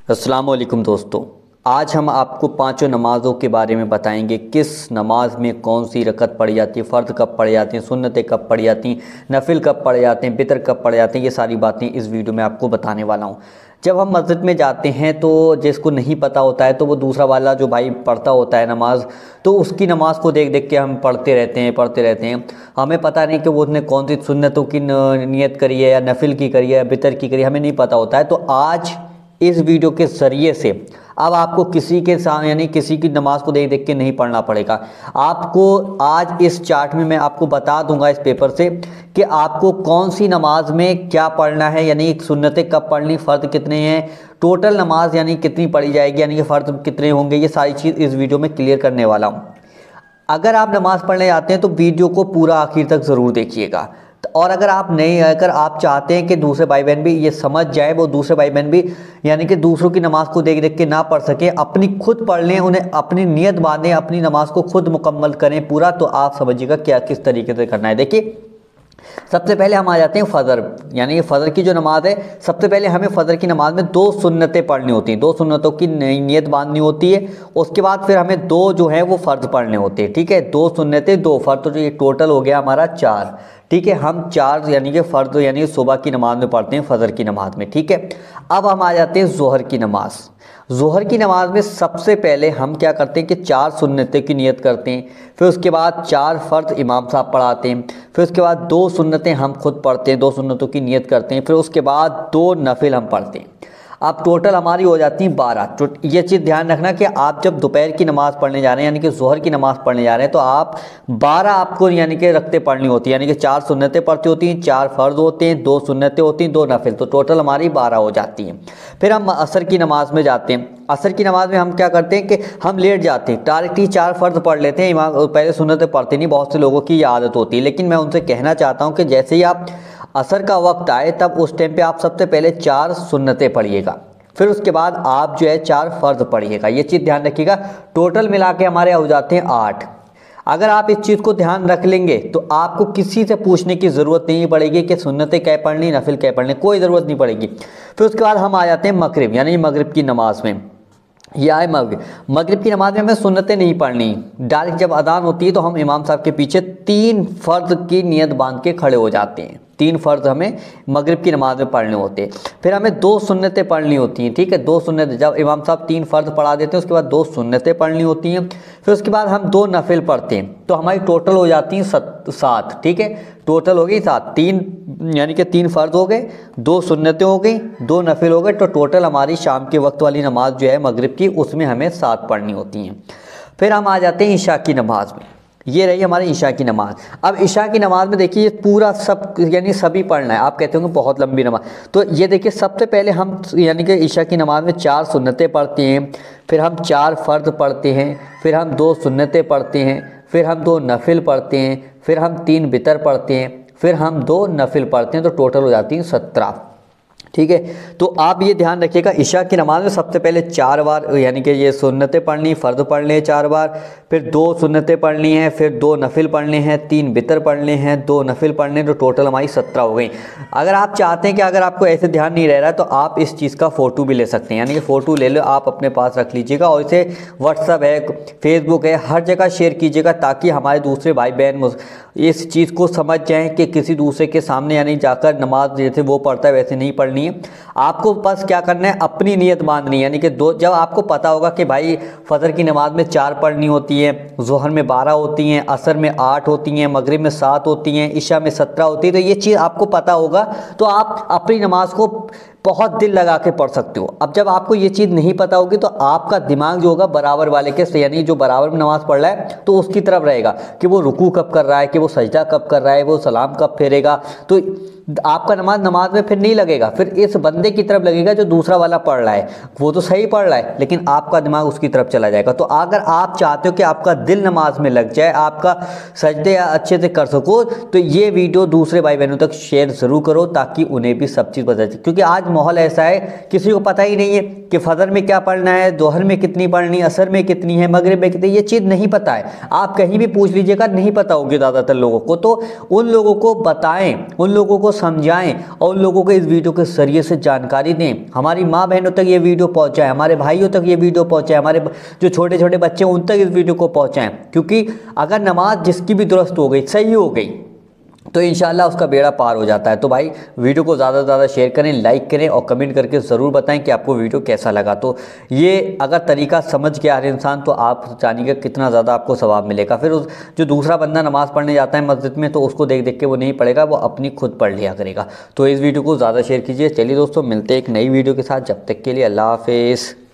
अस्सलाम वालेकुम दोस्तों, आज हम आपको पांचों नमाज़ों के बारे में बताएंगे। किस नमाज में कौन सी रकत पढ़ी जाती है, फ़र्द कब पढ़ी जाती हैं, सुन्नतें कब पढ़ी जाती हैं, नफिल कब पढ़े जाते हैं, बितर कब पढ़े जाते हैं। ये सारी बातें इस वीडियो में आपको बताने वाला हूँ। जब हम मस्जिद में जाते हैं तो जिसको नहीं पता होता है तो वो दूसरा वाला जो भाई पढ़ता होता है नमाज़, तो उसकी नमाज़ को देख देख के हम पढ़ते रहते हैं। हमें पता नहीं कि वो उसने कौन सी सुन्नतों की नियत करी है या नफिल की करी है या बितर की करी है, हमें नहीं पता होता है। तो आज इस वीडियो के ज़रिए से अब आपको किसी के सामने यानी किसी की नमाज़ को देख देख के नहीं पढ़ना पड़ेगा। आपको आज इस चार्ट में मैं आपको बता दूंगा इस पेपर से कि आपको कौन सी नमाज में क्या पढ़ना है, यानी सुन्नतें कब पढ़नी, फ़र्द कितने हैं, टोटल नमाज यानी कितनी पढ़ी जाएगी, यानी कि फ़र्द कितने होंगे। ये सारी चीज़ इस वीडियो में क्लियर करने वाला हूँ। अगर आप नमाज़ पढ़ने जाते हैं तो वीडियो को पूरा आखिर तक ज़रूर देखिएगा। और अगर आप चाहते हैं कि दूसरे भाई बहन भी ये समझ जाए, वो दूसरे भाई बहन भी यानी कि दूसरों की नमाज़ को देख देख के ना पढ़ सके, अपनी खुद पढ़ लें, उन्हें अपनी नियत बांधें, अपनी नमाज़ को खुद मुकम्मल करें पूरा, तो आप समझिएगा क्या किस तरीके से करना है। देखिए, सबसे पहले हम आ जाते हैं फ़जर, यानी कि फ़जर की जो नमाज़ है। सबसे पहले हमें फ़जर की नमाज़ में 2 सुन्नतें पढ़नी होती हैं, 2 सुन्नतों की नियत बांधनी होती है। उसके बाद फिर हमें 2 जो है वो फ़र्ज़ पढ़ने होते हैं। ठीक है, 2 सुन्नतें 2 फ़र्ज़, तो ये टोटल हो गया हमारा 4। ठीक है, हम 4 यानी कि फ़र्ज़ यानी सुबह की नमाज़ में पढ़ते हैं, फ़जर की नमाज़ में। ठीक है, अब हम आ जाते हैं ज़ोहर की नमाज़। ज़ोहर की नमाज़ में सबसे पहले हम क्या करते हैं कि 4 सुन्नतें की नियत करते हैं, फिर उसके बाद 4 फ़र्ज़ इमाम साहब पढ़ाते हैं, फिर उसके बाद 2 सुन्नतें हम खुद पढ़ते हैं, 2 सुन्नतों की नियत करते हैं, फिर उसके बाद 2 नफिल हम पढ़ते हैं। अब टोटल हमारी हो जाती है 12। तो ये चीज़ ध्यान रखना कि आप जब दोपहर की नमाज़ पढ़ने जा रहे हैं, यानी कि ज़ोहर की नमाज़ पढ़ने जा रहे हैं, तो आप 12 आपको यानी कि रखते पढ़नी होती है, यानी कि 4 सुन्नतें पढ़ती होती हैं, 4 फ़र्ज़ होते हैं, 2 सुन्नतें होती हैं, 2 नफिल, तो टोटल हमारी 12 हो जाती हैं। फिर हम असर की नमाज़ में जाते हैं। असर की नमाज़ में हम क्या करते हैं कि हम लेट जाते हैं, डायरेक्टली 4 फ़र्ज़ पढ़ लेते हैं, इमाम पहले सुन्नतें पढ़ते नहीं, बहुत से लोगों की ये आदत होती है। लेकिन मैं उनसे कहना चाहता हूँ कि जैसे ही आप असर का वक्त आए तब उस टाइम पे आप सबसे पहले 4 सुन्नतें पढ़िएगा, फिर उसके बाद आप जो है 4 फ़र्ज़ पढ़िएगा। ये चीज़ ध्यान रखिएगा। टोटल मिला के हमारे हो जाते हैं 8। अगर आप इस चीज़ को ध्यान रख लेंगे तो आपको किसी से पूछने की ज़रूरत नहीं पड़ेगी कि सुन्नतें क्या पढ़नी, नफिल क्या पढ़नी, कोई ज़रूरत नहीं पड़ेगी। फिर उसके बाद हम आ जाते हैं मगरिब, यानी मगरिब की नमाज़ में। यह है मगरिब की नमाज़ में हमें सुन्नतें नहीं पढ़नी। डायरेक्ट जब अजान होती है तो हम इमाम साहब के पीछे 3 फ़र्ज़ की नियत बांध के खड़े हो जाते हैं। 3 फ़र्ज़ हमें मगरिब की नमाज़ में पढ़ने होते हैं। फिर हमें 2 सुन्नतें पढ़नी होती हैं। ठीक है, 2 सुन्नतें, जब इमाम साहब 3 फ़र्ज़ पढ़ा देते हैं उसके बाद 2 सुन्नतें पढ़नी होती हैं। फिर उसके बाद हम 2 नफिल पढ़ते हैं, तो हमारी टोटल हो जाती हैं 7। ठीक है, टोटल हो गई 7। 3 यानी कि 3 फ़र्ज़ हो गए, 2 सुन्नतें हो गई, 2 नफिल हो गए, तो टोटल हमारी शाम के वक्त वाली नमाज़ जो है मगरिब की, उसमें हमें 7 पढ़नी होती हैं। फिर हम आ जाते हैं ईशा की नमाज़ में। ये रही हमारी ईशा की नमाज़। अब ईशा की नमाज़ में देखिए पूरा सब यानी सभी पढ़ना है। आप कहते होंगे बहुत लंबी नमाज़, तो ये देखिए सबसे पहले हम यानी कि ईशा की नमाज़ में 4 सुन्नतें पढ़ते हैं, फिर हम 4 फ़र्ज़ पढ़ते हैं, फिर हम 2 सुन्नतें पढ़ते हैं, फिर हम 2 नफिल पढ़ते हैं, फिर हम 3 बितर पढ़ते हैं, फिर हम 2 नफिल पढ़ते हैं, तो टोटल हो जाती हैं 17। ठीक है, तो आप ये ध्यान रखिएगा, ईशा की नमाज़ में सबसे पहले 4 बार यानी कि ये सुन्नतें पढ़नी, फ़र्ज़ पढ़ने हैं 4 बार, फिर 2 सुन्नतें पढ़नी हैं, फिर 2 नफिल पढ़ने हैं, 3 बितर पढ़ने हैं, 2 नफिल पढ़ने हैं, तो टोटल हमारी 17 हो गई। अगर आप चाहते हैं कि अगर आपको ऐसे ध्यान नहीं रह रहा है तो आप इस चीज़ का फ़ोटो भी ले सकते हैं, यानी कि फ़ोटो ले लो, आप अपने पास रख लीजिएगा और इसे व्हाट्सअप है, फेसबुक है, हर जगह शेयर कीजिएगा, ताकि हमारे दूसरे भाई बहन इस चीज़ को समझ जाएं कि किसी दूसरे के सामने यानी जाकर नमाज जैसे वो पढ़ता है वैसे नहीं पढ़नी है। आपको बस क्या करना है, अपनी नियत बांधनी है, यानी कि जब आपको पता होगा कि भाई फजर की नमाज में 4 पढ़नी होती है, ज़ोहर में 12 होती हैं, असर में 8 होती हैं, मगरिब में 7 होती हैं, ईशा में 17 होती है, तो ये चीज़ आपको पता होगा तो आप अपनी नमाज को बहुत दिल लगा के पढ़ सकते हो। अब जब आपको ये चीज़ नहीं पता होगी तो आपका दिमाग जो होगा बराबर वाले के, यानी जो बराबर में नमाज़ पढ़ रहा है तो उसकी तरफ रहेगा कि वो रुकू कब कर रहा है, कि वो सजदा कब कर रहा है, वो सलाम कब फेरेगा, तो आपका नमाज में फिर नहीं लगेगा, फिर इस बंदे की तरफ लगेगा जो दूसरा वाला पढ़ रहा है। वो तो सही पढ़ रहा है लेकिन आपका दिमाग उसकी तरफ चला जाएगा। तो अगर आप चाहते हो कि आपका दिल नमाज में लग जाए, आपका सजदे अच्छे से कर सको, तो ये वीडियो दूसरे भाई बहनों तक शेयर ज़रूर करो ताकि उन्हें भी सब चीज़ पता चले। क्योंकि आज माहौल ऐसा है किसी को पता ही नहीं है कि फजर में क्या पढ़ना है, दोहर में कितनी पढ़नी, असर में कितनी है, मगरिब में कितनी, ये चीज़ नहीं पता है। आप कहीं भी पूछ लीजिएगा नहीं पता होगी ज़्यादातर लोगों को। तो उन लोगों को बताएं, उन लोगों को समझाएं और उन लोगों को इस वीडियो के जरिए से जानकारी दें। हमारी माँ बहनों तक ये वीडियो पहुँचाएँ, हमारे भाइयों तक ये वीडियो पहुँचाएँ, हमारे जो छोटे छोटे बच्चे हैं उन तक इस वीडियो को पहुँचाएँ। क्योंकि अगर नमाज जिसकी भी दुरुस्त हो गई, सही हो गई, तो इंशाल्लाह उसका बेड़ा पार हो जाता है। तो भाई वीडियो को ज़्यादा से ज़्यादा शेयर करें, लाइक करें और कमेंट करके ज़रूर बताएं कि आपको वीडियो कैसा लगा। तो ये अगर तरीका समझ के हर इंसान, तो आप जानिएगा कितना ज़्यादा आपको सवाब मिलेगा। फिर उस जो दूसरा बंदा नमाज़ पढ़ने जाता है मस्जिद में, तो उसको देख देख के वो नहीं पढ़ेगा, वो अपनी खुद पढ़ लिया करेगा। तो इस वीडियो को ज़्यादा शेयर कीजिए। चलिए दोस्तों, मिलते हैं एक नई वीडियो के साथ, जब तक के लिए अल्लाह हाफिज़।